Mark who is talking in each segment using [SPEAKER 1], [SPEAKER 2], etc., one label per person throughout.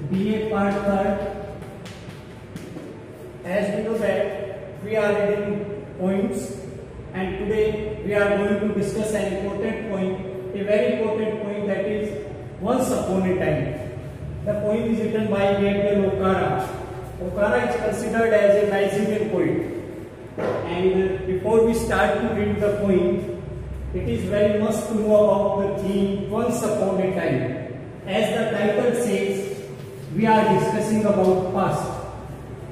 [SPEAKER 1] BA part third. As we know that we are reading points, and today we are going to discuss an important point, a very important point, that is Once Upon a Time. The poem is written by Gabriel Okara. Okara is considered as a Nigerian poet. And before we start to read the poem, it is very must to know about the theme Once Upon a Time. As the title says, we are discussing about past.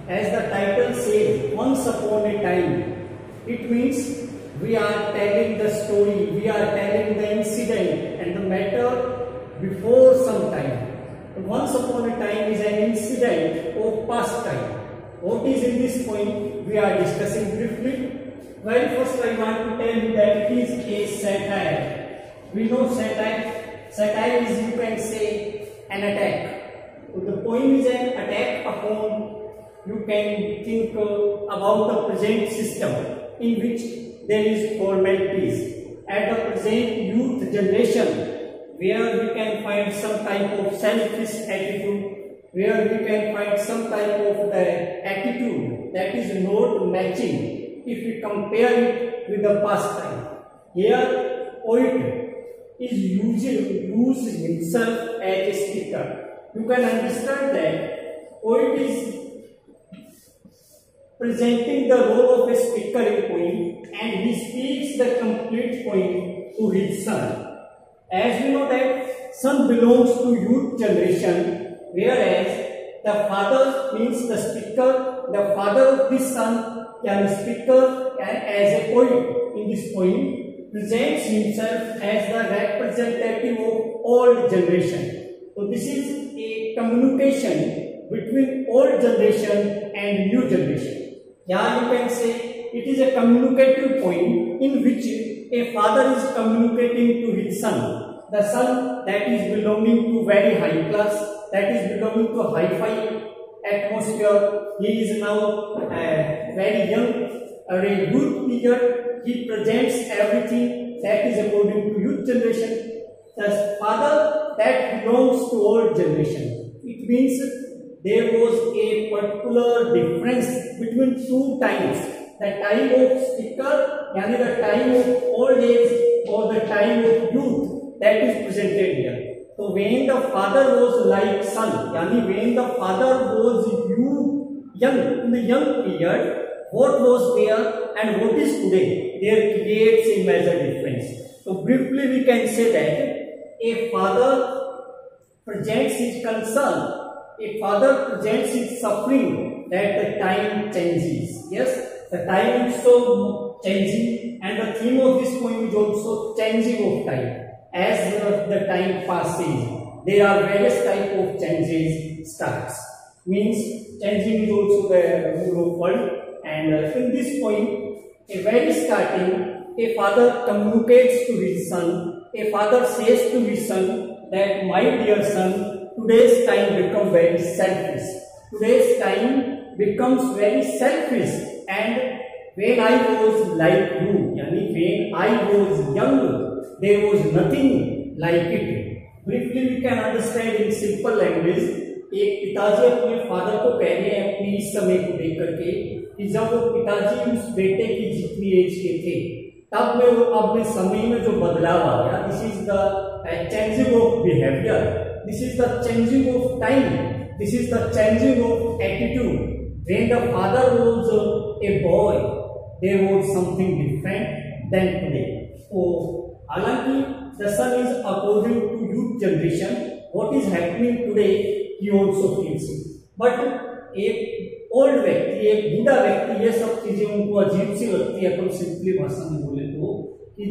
[SPEAKER 1] As the title says, Once Upon a Time, it means we are telling the story, we are telling the incident and the matter before some time. Once Upon a Time is an incident of past time. What is in this point we are discussing briefly. Well, first I want to tell you that it is a satire. We know satire. Satire is, you can say, an attack. So the poem is an attack upon, you can think about the present system in which there is formalities. At the present youth generation, where we can find some type of selfish attitude, where we can find some type of the attitude that is not matching if we compare it with the past time. Here, poet is using himself as a speaker. You can understand that poet is presenting the role of a speaker in poem, and he speaks the complete poem to his son. As we know that son belongs to youth generation, whereas the father means the speaker, the father of this son can speaker, and as a poet in this poem presents himself as the representative of old generation. So this is a communication between old generation and new generation. Yeah, you can say it is a communicative poem in which a father is communicating to his son. The son that is belonging to very high class, that is belonging to hi-fi atmosphere. He is now very young, a youth figure. He presents everything that is according to youth generation. The father that belongs to old generation. It means there was a particular difference between two times. The time of speaker, yani the time of old age or the time of youth, that is presented here. So when the father was like son, yani when the father was young, in the young period, what was there and what is today, there creates a major difference. So briefly we can say that a father presents his concern, a father presents his suffering, that the time changes. Yes, the time is so changing, and the theme of this poem is also changing of time. As the time passes, there are various type of changes starts. Means changing is also the rule of world. And in this point, a very starting, a father communicates to his son. A father says to his son that, my dear son, today's time becomes very selfish. Today's time becomes very selfish. And when I was like you, yani when I was young, there was nothing like it. Briefly we can understand in simple language. एक पिताजी अपने father को कह रहे हैं अपनी इस समय को देख करके कि जब वो पिताजी उस बेटे की जितनी एज के थे, तब में वो अपने समय में जो बदलाव आ गया. This is the changing of behaviour, this is the changing of time, this is the changing of attitude. When the father was a boy, there was something different than today. So हालांकि the son is according to youth generation, what is happening today he also feels it. But एक old व्यक्ति, एक बूढ़ा व्यक्ति, ये सब चीजें उनको अजीब सी लगती है. अपन सिंपली भाषा में बोले तो कि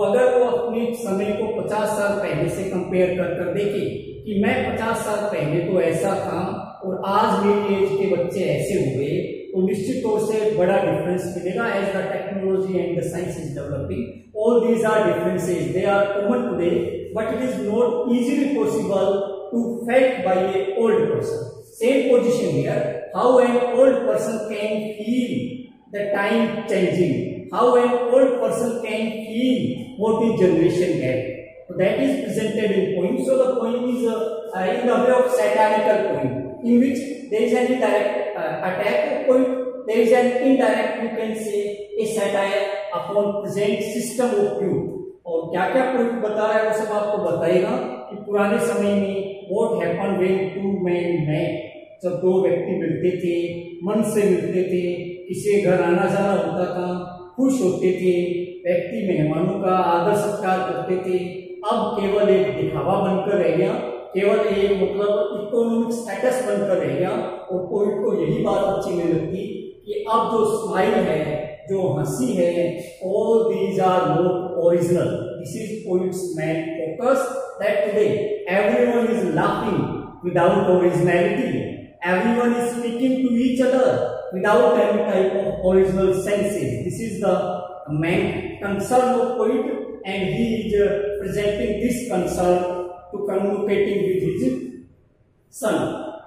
[SPEAKER 1] अगर वो अपने समय को 50 साल पहले से कंपेयर कर देखे कि मैं 50 साल पहले तो ऐसा था और आज मेरी एज के बच्चे ऐसे हुए, तो निश्चित तौर से बड़ा डिफरेंस मिलेगा. As the technology and the science is developing, all these are differences, they are common today, but it is not easily possible to felt by a old person. Same position here, how an old person can feel the time changing, how an old person can feel what the generation had. that is presented in poem. So the poem is in the way of satirical poem, in which there is an indirect attack of poet, there is an indirect, you can say, a satire upon present system of youth. और क्या क्या poet बता रहा है वो सब आपको बताएगा कि पुराने समय में what happen when two man met, जब दो व्यक्ति मिलते थे, मन से मिलते थे, किसी घर आना जाना होता था, खुश होते थे, व्यक्ति मेहमानों का आदर सत्कार करते थे। अब केवल एक दिखावा बनकर रह गया, केवल एक मतलब इकोनॉमिक स्टेटस बनकर रह गया। और पोइट को यही बात अच्छी नहीं लगती कि अब जो स्माइल है, जो हंसी है, all these are not original. This is poet's main focus that today everyone is laughing without originality, everyone is speaking to each other without any type of original senses. This is the main concern of poet, and he is presenting this concern to communicating with his son.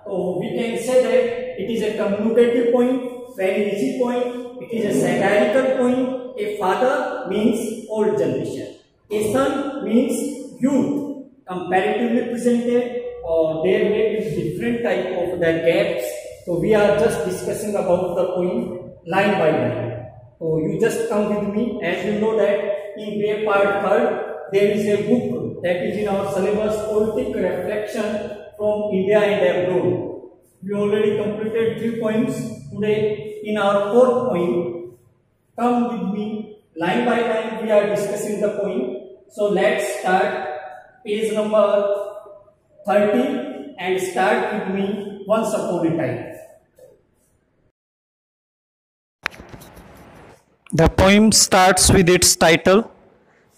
[SPEAKER 1] So we can say that it is a communicative poem, very easy poem. It is a satirical poem. A father means old generation, a son means youth, comparatively presented, or there may be different type of the gaps. So we are just discussing about the poem line by line. So you just come with me. As you know that in Bay Part 3rd there is a book that is in our syllabus, Poetic Reflection from India and Abroad. We already completed 3 poems. Today in our 4th poem, come with me, line by line we are discussing the poem. So let's start page number 30 and start with me, Once Upon a Time.
[SPEAKER 2] The poem starts with its title,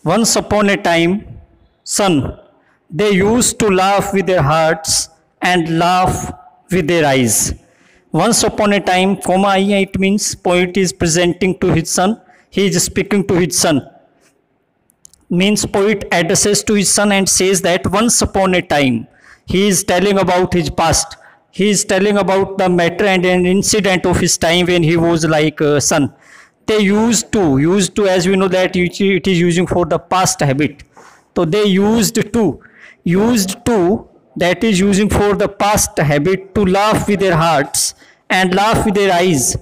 [SPEAKER 2] Once Upon a Time, Son. They used to laugh with their hearts and laugh with their eyes. Once upon a time, comma, it means poet is presenting to his son. He is speaking to his son. Means poet addresses to his son and says that once upon a time. He is telling about his past. He is telling about the matter and an incident of his time when he was like a son. They used to, as we know that it is using for the past habit. So they used to, that is using for the past habit, to laugh with their hearts and laugh with their eyes.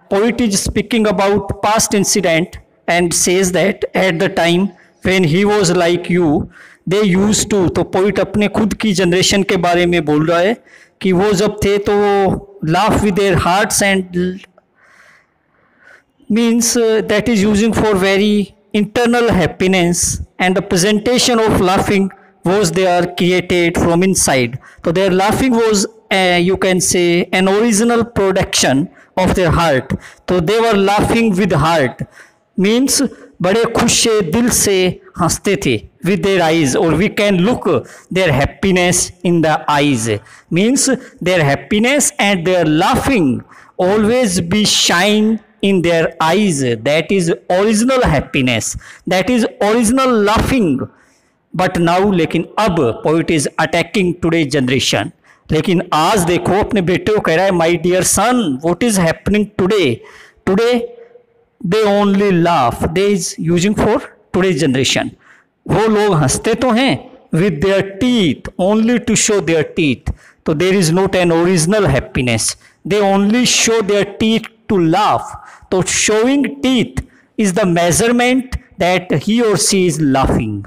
[SPEAKER 2] Poet is speaking about past incident and says that at the time when he was like you, they used to. तो poet अपने खुद की generation के बारे में बोल रहा है कि वो जब थे तो laugh with their hearts and means that is using for very internal happiness, and the presentation of laughing was there created from inside. So their laughing was you can say an original production of their heart. So they were laughing with heart, means बड़े खुश से दिल से हंसते थे with their eyes, or we can look their happiness in the eyes, means their happiness and their laughing always be shine in their eyes. That is original happiness, that is original laughing. But now लेकिन अब poet is attacking today's generation. लेकिन आज देखो अपने बेटे को कह रहा है my dear son, what is happening today they only laugh. They is using for today's generation. वो लोग हंसते तो हैं with their teeth, only to show their teeth. So there is not an original happiness. They only show their teeth to laugh. So showing teeth is the measurement that he or she is laughing.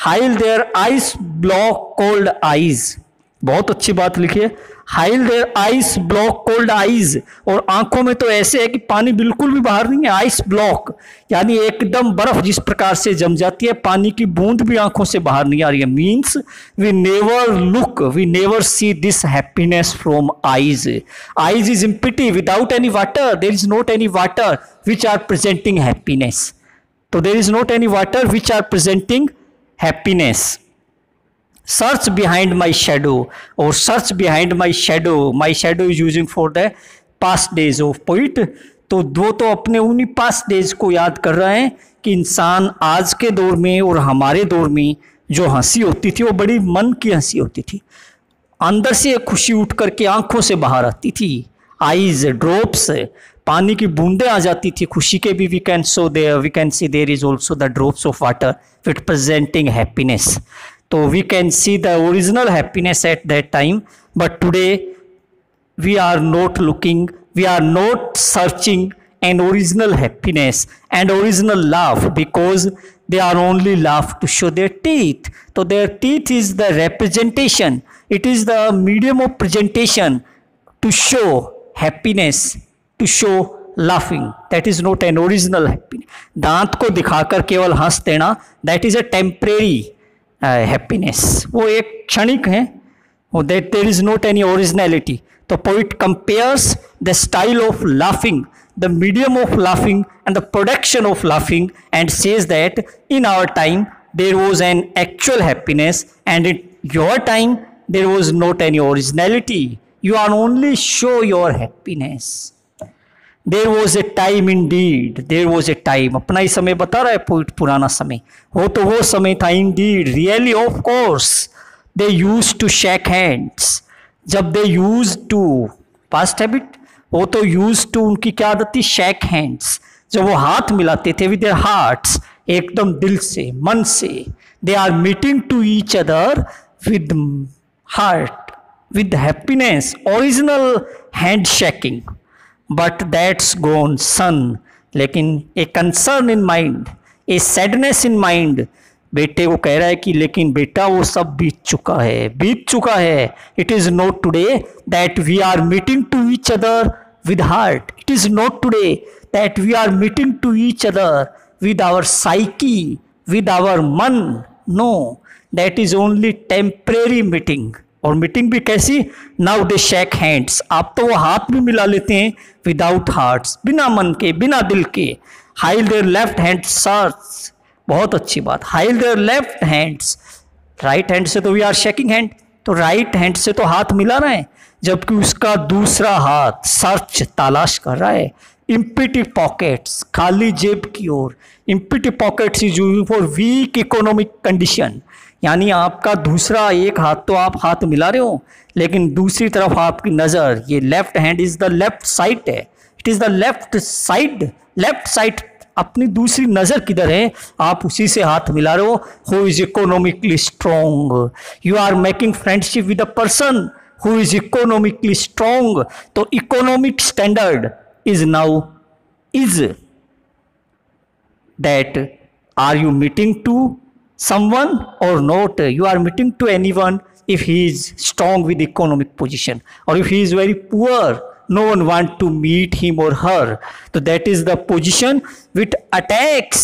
[SPEAKER 2] While their eyes block cold eyes. बहुत अच्छी बात लिखी है, While their eyes block cold eyes. और आंखों में तो ऐसे है कि पानी बिल्कुल भी बाहर नहीं है. आइस ब्लॉक यानी एकदम बर्फ जिस प्रकार से जम जाती है, पानी की बूंद भी आंखों से बाहर नहीं आ रही है. Means we never see this happiness from eyes. Eyes is empty without any water. There is not any water which are presenting happiness. तो there is not any water which are presenting happiness. Search behind my shadow, or search behind my shadow. My shadow is using for the past days of poet. तो वो तो अपने उन्हीं past days को याद कर रहे हैं कि इंसान आज के दौर में और हमारे दौर में जो हंसी होती थी वो बड़ी मन की हंसी होती थी. अंदर से खुशी उठ करके आंखों से बाहर आती थी. आईज ड्रॉप्स पानी की बूंदें आ जाती थी खुशी के भी, we can see there is also the drops of water with presenting happiness. तो we can see the original happiness at that time. But today we are not looking, we are not searching an original happiness and original love, because they are only laugh to show their teeth. So their teeth is the representation, it is the medium of presentation to show happiness, to show laughing. That is not an original happiness. दांत को दिखाकर केवल हंस देना, that is a temporary happiness. वो एक क्षणिक है, that there is not any originality. The poet compares the style of laughing, the medium of laughing and the production of laughing, and says that in our time there was an actual happiness, and in your time there was not any originality. You are only show your happiness. There was a time indeed, there was a time. अपना ही समय बता रहा है poet, पुराना समय हो तो वो समय था. indeed, really, of course, they used to shake hands. जब दे यूज टू, पास्ट हैबिट, वो तो यूज टू, उनकी क्या आदत थी, शेक हैंड्स. जब वो हाथ मिलाते थे विद देयर हार्ट्स, एकदम दिल से, मन से. They are meeting to each other with heart, with happiness, original hand shaking. But that's gone soon. लेकिन a concern in mind, a sadness in mind, बेटे को कह रहा है कि लेकिन बेटा वो सब बीत चुका है. It is not today that we are meeting to each other with heart. It is not today that we are meeting to each other with our psyche, with our man. No, that is only temporary meeting. और meeting भी कैसी, now they shake hands. आप तो वो हाथ भी मिला लेते हैं विदाउट हार्ट्स, बिना मन के, बिना दिल के. हाइल देयर लेफ्ट हैंड सर्च, बहुत अच्छी बात, hail their left hands. Right hand से तो वी आर शेकिंग हैंड, तो राइट हैंड से तो हाथ मिला रहा है, जबकि उसका दूसरा हाथ सर्च, तलाश कर रहा है. इम्पिटी पॉकेट्स, खाली जेब की ओर. Empty pockets is using for weak economic condition. यानी आपका दूसरा एक हाथ तो आप हाथ मिला रहे हो, लेकिन दूसरी तरफ आपकी नज़र, ये left hand is the left side है, it is the left side. Left side अपनी दूसरी नज़र किधर है, आप उसी से हाथ मिला रहे हो. Who is economically strong, you are making friendship with a person who is economically strong. तो economic standard is now is that are you meeting to someone or not. You are meeting to anyone if he is strong with economic position, or if he is very poor, no one want to meet him or her. So that is the position which attacks,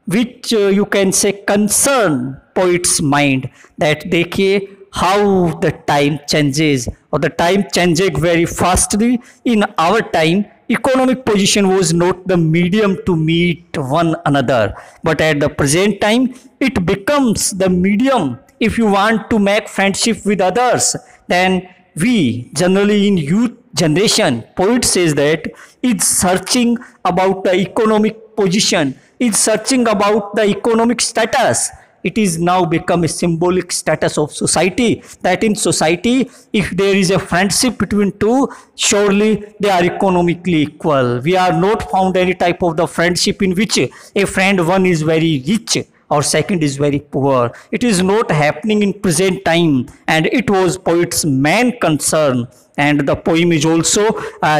[SPEAKER 2] which you can say concern poet's mind, that देखिए how the time changes, or the time changes very fastly. In our time economic position was not the medium to meet one another, but at the present time it becomes the medium. If you want to make friendship with others, then we generally in youth generation, poet says that, is searching about the economic position, is searching about the economic status. It is now become a symbolic status of society, that in society if there is a friendship between two, surely they are economically equal. We are not found any type of the friendship in which a friend one is very rich or second is very poor. It is not happening in present time, and it was poet's main concern. And the poem is also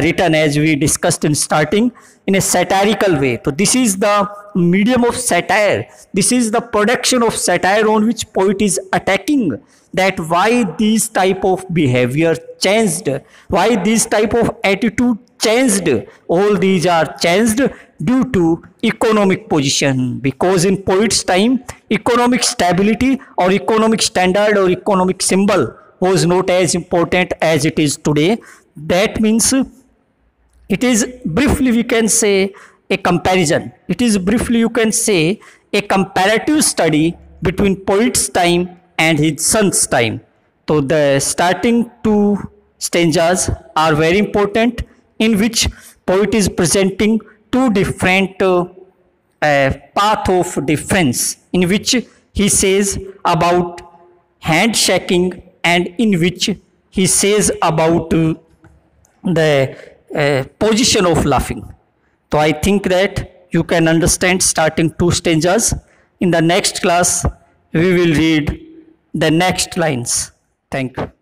[SPEAKER 2] written, as we discussed in starting, in a satirical way. So this is the medium of satire. This is the production of satire on which poet is attacking, that why these type of behavior changed, why this type of attitude changed. All these are changed due to economic position, because in poet's time economic stability or economic standard or economic symbol was not as important as it is today. That means it is briefly we can say a comparison. It is briefly you can say a comparative study between poet's time and his son's time. So the starting two stanzas are very important, in which poet is presenting two different path of difference, in which he says about handshaking, and in which he says about the position of laughing. So I think that you can understand starting 2 stanzas. In the next class, we will read the next lines. Thank you.